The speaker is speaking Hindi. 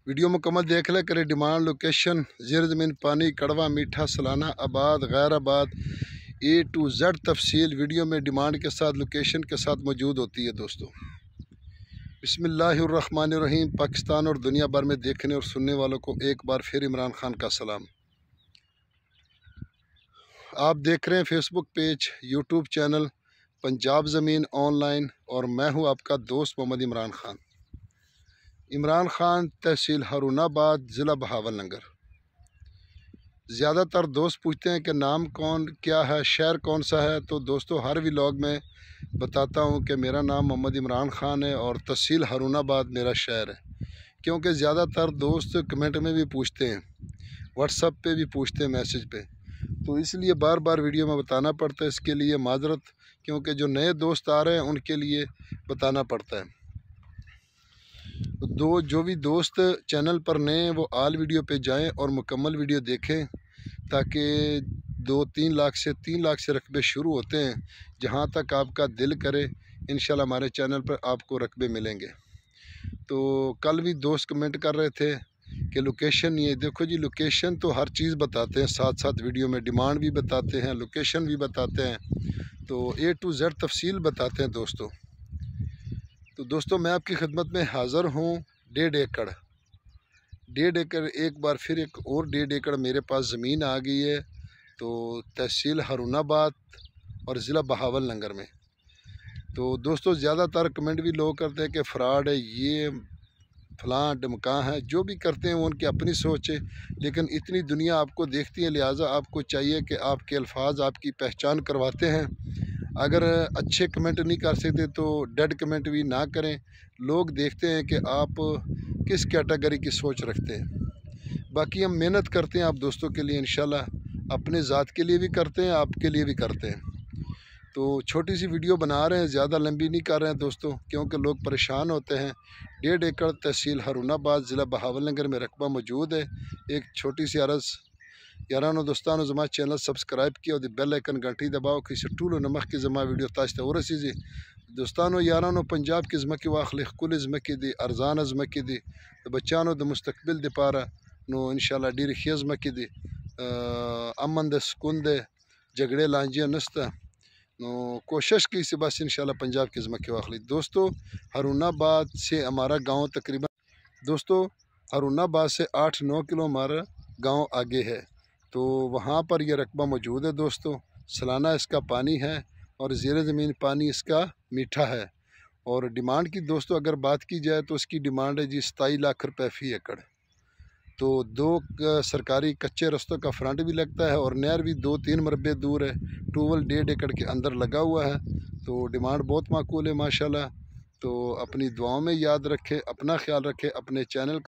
वीडियो मुकम्मल देख ले करे। डिमांड लोकेशन ज़ेर ज़मीन पानी कड़वा मीठा सलाना आबाद गैराबाद A to Z तफसील वीडियो में डिमांड के साथ लोकेशन के साथ मौजूद होती है। दोस्तों बिस्मिल्लाहिर्रहमानिर्रहीम। पाकिस्तान और दुनिया भर में देखने और सुनने वालों को एक बार फिर इमरान खान का सलाम। आप देख रहे हैं Facebook page YouTube channel Punjab ज़मीन ऑनलाइन और मैं हूं आपका दोस्त मोहम्मद इमरान खान। इमरान खान तहसील हारूनाबाद ज़िला बहावलनगर। ज़्यादातर दोस्त पूछते हैं कि नाम कौन क्या है, शहर कौन सा है। तो दोस्तों हर व्लॉग में बताता हूं कि मेरा नाम मोहम्मद इमरान खान है और तहसील हारूनाबाद मेरा शहर है। क्योंकि ज़्यादातर दोस्त कमेंट में भी पूछते हैं, व्हाट्सएप पे भी पूछते हैं, मैसेज पे, तो इसलिए बार बार वीडियो में बताना पड़ता है। इसके लिए माजरत, क्योंकि जो नए दोस्त आ रहे हैं उनके लिए बताना पड़ता है। जो भी दोस्त चैनल पर नए हैं वो आल वीडियो पे जाएं और मुकम्मल वीडियो देखें, ताकि 2-3 लाख से 3 लाख से रकबे शुरू होते हैं। जहां तक आपका दिल करे इंशाल्लाह हमारे चैनल पर आपको रकबे मिलेंगे। तो कल भी दोस्त कमेंट कर रहे थे कि लोकेशन नहीं है। देखो जी, लोकेशन तो हर चीज़ बताते हैं, साथ साथ वीडियो में डिमांड भी बताते हैं, लोकेशन भी बताते हैं, तो A to Z तफसील बताते हैं दोस्तों। तो दोस्तों मैं आपकी खिदमत में हाज़िर हूँ। 1.5 एकड़ एक बार फिर एक और 1.5 एकड़ मेरे पास ज़मीन आ गई है। तो तहसील हारूनाबाद और ज़िला बहावलनगर में। तो दोस्तों ज़्यादातर कमेंट भी लोग करते हैं कि फ़्रॉड है, ये फलां ढमकां है। जो भी करते हैं वो उनकी अपनी सोच है, लेकिन इतनी दुनिया आपको देखती है, लिहाजा आपको चाहिए कि आपके अल्फाज आपकी पहचान करवाते हैं। अगर अच्छे कमेंट नहीं कर सकते तो डेड कमेंट भी ना करें। लोग देखते हैं कि आप किस कैटेगरी की सोच रखते हैं। बाकी हम मेहनत करते हैं आप दोस्तों के लिए, इंशाल्लाह अपने ज़ात के लिए भी करते हैं, आपके लिए भी करते हैं। तो छोटी सी वीडियो बना रहे हैं, ज़्यादा लंबी नहीं कर रहे हैं दोस्तों, क्योंकि लोग परेशान होते हैं। 1.5 एकड़ तहसील हारूनाबाद ज़िला बहावलनगर में रकबा मौजूद है। एक छोटी सी अर्ज़, यारानो दोस्तानो ज़मा चैनल सब्सक्राइब किया और बेल आइकन घंटी दबाओ कि टूलो नमक की ज़मा वीडियो ताश्ते और रसीजी दोस्तानो यारानो पंजाब की ज़मा की वाखली कुल ज़मा की दी अरजान ज़मा की दी तो बच्चानो द मुस्तकबिल दे पारा नो इंशाल्लाह डीर खिया ज़मा की दी अमन द सुकून दे झगड़े लांजिया नस्ता नो कोशिश की से बस इंशाल्लाह पंजाब की ज़मा की वाखली। दोस्तों हारूनाबाद से हमारा गाँव तकरीबन हारूनाबाद से 8-9 किलो हमारा गाँव आगे है। तो वहाँ पर यह रकबा मौजूद है दोस्तों। सालाना इसका पानी है और ज़ेर ज़मीन पानी इसका मीठा है। और डिमांड की दोस्तों अगर बात की जाए तो इसकी डिमांड है जी 27 लाख रुपए फ़ी एकड़। तो 2 सरकारी कच्चे रस्तों का फ्रंट भी लगता है और नहर भी 2-3 मरबे दूर है। ट्यूबवेल 1.5 एकड़ के अंदर लगा हुआ है। तो डिमांड बहुत माकूल है माशाल्लाह। तो अपनी दुआओं में याद रखें, अपना ख्याल रखें, अपने चैनल